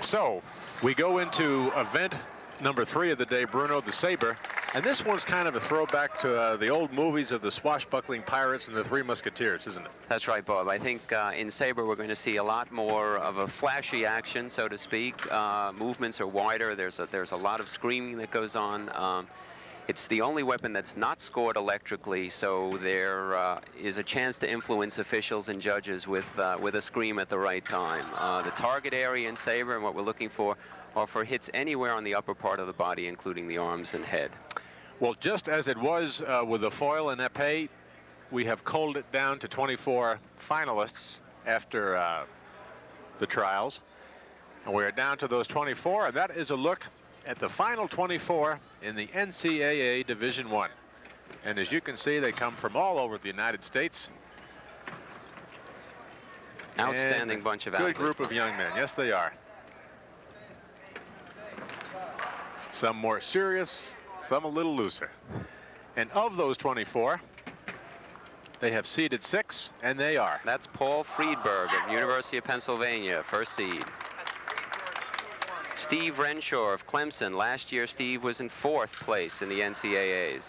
So we go into event number 3 of the day, Bruno, the Sabre. And this one's kind of a throwback to the old movies of the swashbuckling pirates and the Three Musketeers, isn't it? That's right, Bob. I think in Sabre we're going to see a lot more of a flashy action, so to speak. Movements are wider. There's a lot of screaming that goes on. It's the only weapon that's not scored electrically, so there is a chance to influence officials and judges with a scream at the right time. The target area in Sabre and what we're looking for are for hits anywhere on the upper part of the body, including the arms and head. Well, just as it was with the foil and épée, we have culled it down to 24 finalists after the trials. And we are down to those 24, and that is a look at the final 24 in the NCAA Division I. And as you can see, they come from all over the United States. Outstanding bunch of athletes. Good group of young men. Yes, they are. Some more serious, some a little looser. And of those 24, they have seeded 6, and they are. That's Paul Friedberg of University of Pennsylvania, first seed. Steve Renshaw of Clemson. Last year, Steve was in 4th place in the NCAAs.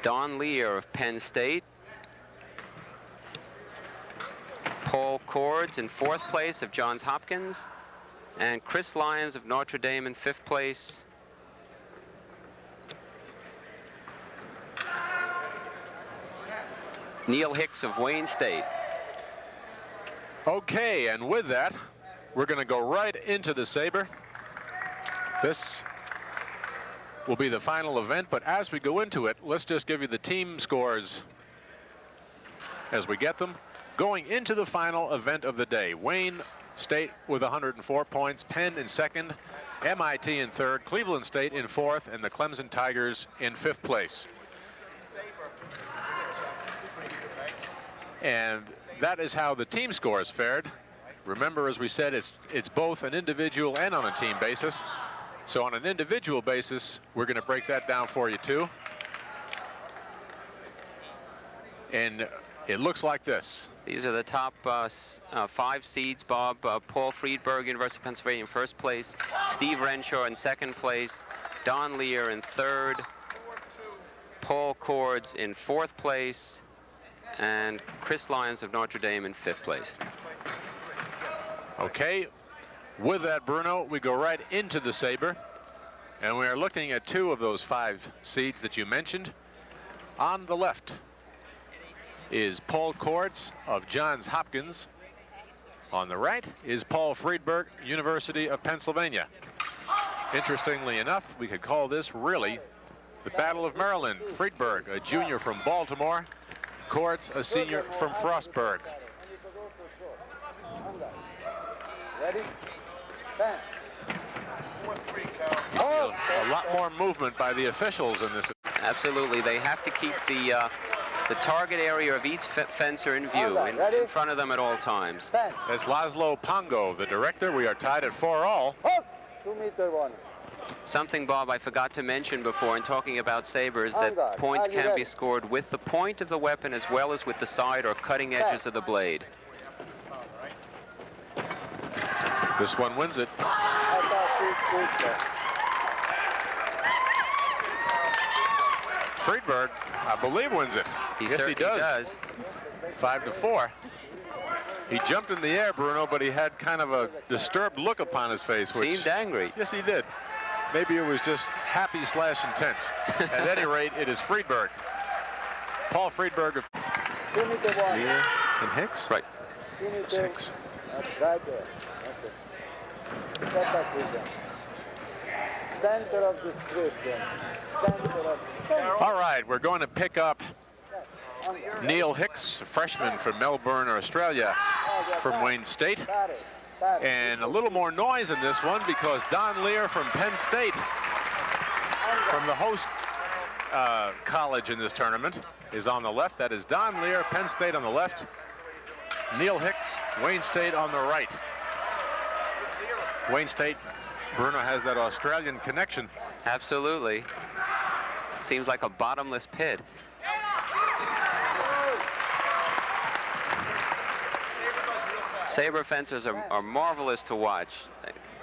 Don Lear of Penn State. Paul Cordts in 4th place of Johns Hopkins. And Chris Lyons of Notre Dame in 5th place. Neil Hicks of Wayne State. Okay, and with that, we're going to go right into the Sabre. This will be the final event, but as we go into it, let's just give you the team scores as we get them. Going into the final event of the day, Wayne State with 104 points, Penn in 2nd, MIT in 3rd, Cleveland State in 4th, and the Clemson Tigers in 5th place. And that is how the team scores fared. Remember, as we said, it's both an individual and on a team basis. So on an individual basis, we're going to break that down for you too. And it looks like this. These are the top 5 seeds, Bob. Paul Friedberg, University of Pennsylvania in 1st place. Steve Renshaw in 2nd place. Don Lear in 3rd. Paul Cordts in 4th place. And Chris Lyons of Notre Dame in 5th place. Okay, with that, Bruno, we go right into the Sabre. And we are looking at 2 of those 5 seeds that you mentioned. On the left is Paul Cordts of Johns Hopkins. On the right is Paul Friedberg, University of Pennsylvania. Interestingly enough, we could call this really the Battle of Maryland. Friedberg, a junior from Baltimore. Cordts, a senior from Frostburg. Ready? You see a lot more movement by the officials in this. Absolutely, they have to keep the target area of each fencer in view, in front of them at all times. As László Pongo, the director, we are tied at 4-all. 2-meter one. Something, Bob, I forgot to mention before in talking about sabers, that points can be scored with the point of the weapon as well as with the side or cutting edges of the blade. This one wins it. Friedberg, I believe, wins it. Yes, he does. 5-4. He jumped in the air, Bruno, but he had kind of a disturbed look upon his face. Which, seemed angry. Yes, he did. Maybe it was just happy/intense. At any rate, it is Friedberg. Paul Friedberg of Lear and Hicks. Right. 6. That's right there. That's it. Set that with them. Center of the script then. Center of the... All right, we're going to pick up Neil Hicks, a freshman from Melbourne, Australia, from Wayne State. And a little more noise in this one because Don Lear from Penn State, from the host college in this tournament, is on the left. That is Don Lear, Penn State on the left. Neil Hicks, Wayne State on the right. Wayne State, Bruno, has that Australian connection. Absolutely. It seems like a bottomless pit. Sabre fencers are marvelous to watch.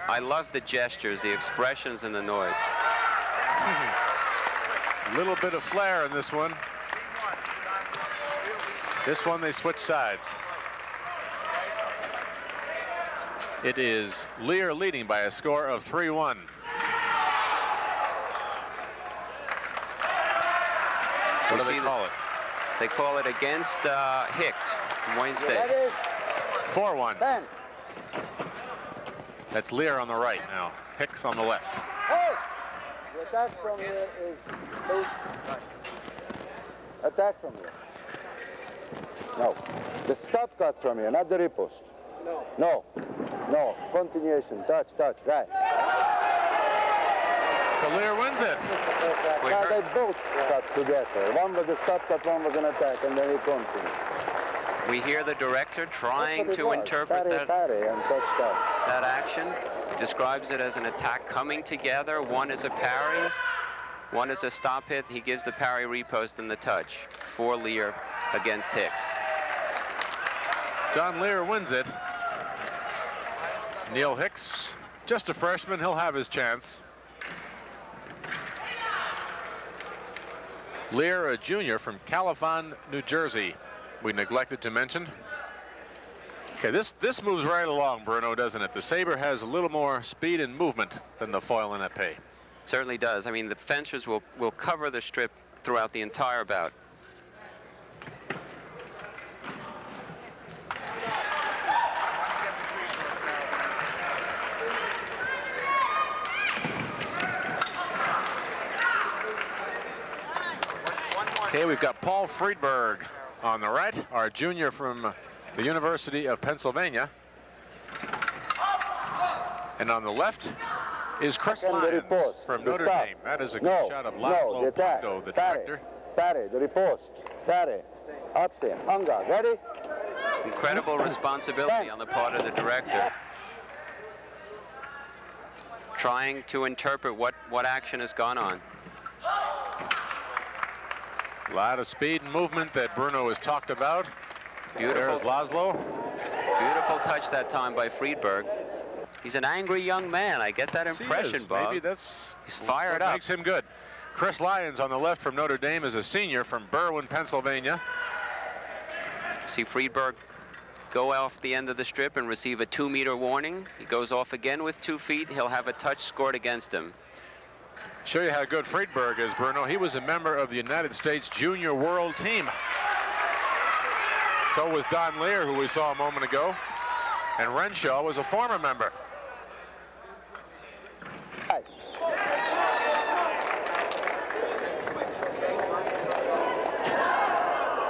I love the gestures, the expressions, and the noise. A little bit of flair in this one. This one they switch sides. It is Lear leading by a score of 3-1. What do they call it? They call it against Hick Wayne State. 4-1. Penn. That's Lear on the right now. Hicks on the left. Hey! The attack from here is please. Attack from here. No. The stop cut from here, not the riposte. No. No. No. Continuation. Touch, touch. Right. So Lear wins it. Now they both cut together. One was a stop cut, one was an attack, and then he continued. We hear the director trying to interpret that action. He describes it as an attack coming together. One is a parry, one is a stop hit. He gives the parry, repost, and the touch for Lear against Hicks. Don Lear wins it. Neil Hicks, just a freshman, he'll have his chance. Lear, a junior from Califon, New Jersey, we neglected to mention. Okay, this moves right along, Bruno, doesn't it? The Sabre has a little more speed and movement than the foil and épée. It certainly does. I mean, the fencers will cover the strip throughout the entire bout. Okay, we've got Paul Friedberg on the right, our junior from the University of Pennsylvania. And on the left is Chris Lyons from Notre Dame. That is a good shot of László Pongo, the director. Parry, the riposte. Parry. Abstain. Anga. Ready? Incredible responsibility on the part of the director. Trying to interpret what action has gone on. A lot of speed and movement that Bruno has talked about. Beautiful. There's László. Beautiful touch that time by Friedberg. He's an angry young man. I get that impression, Bob. Maybe that's he's fired up. Makes him good. Chris Lyons on the left from Notre Dame is a senior from Berwyn, Pennsylvania. See Friedberg go off the end of the strip and receive a 2-meter warning. He goes off again with 2 feet. He'll have a touch scored against him. Show you how good Friedberg is, Bruno. He was a member of the United States Junior World Team. So was Don Lear, who we saw a moment ago. And Renshaw was a former member.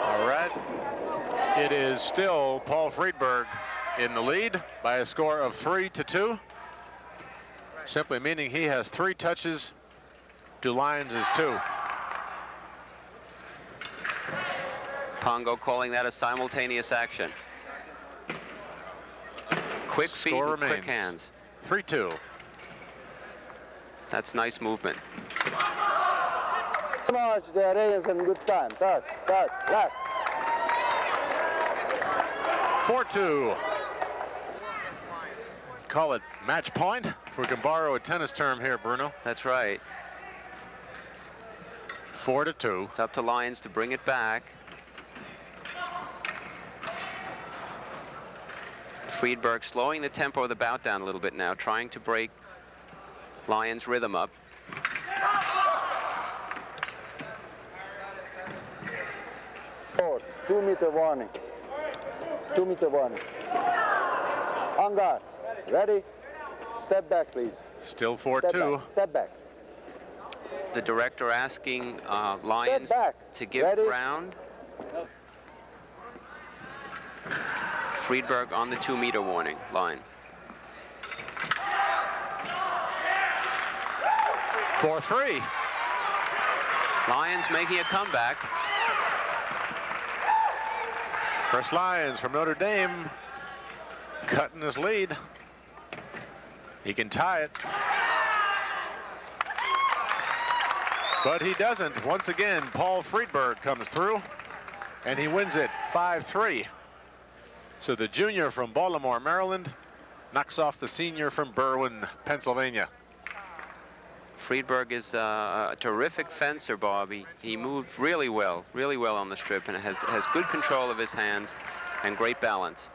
All right. It is still Paul Friedberg in the lead by a score of 3-2. Simply meaning he has 3 touches to Lyons' 2. Pongo calling that a simultaneous action. Quick feet and quick hands. 3-2. That's nice movement. March there is in good time. Touch, touch, left. 4-2. Call it match point, if we can borrow a tennis term here, Bruno. That's right. 4-2. It's up to Lyons to bring it back. Friedberg slowing the tempo of the bout down a little bit now, trying to break Lyons' rhythm up. Forward, 2-meter warning. 2-meter warning. On guard. Ready? Step back, please. Still 4-2. Step back. The director asking Lyons to give ground. Friedberg on the 2-meter warning line. 4-3. Lyons making a comeback. Chris Lyons from Notre Dame cutting his lead. He can tie it. But he doesn't. Once again, Paul Friedberg comes through, and he wins it 5-3. So the junior from Baltimore, Maryland, knocks off the senior from Berwyn, Pennsylvania. Friedberg is a terrific fencer, Bob. He moved really well on the strip, and has good control of his hands and great balance.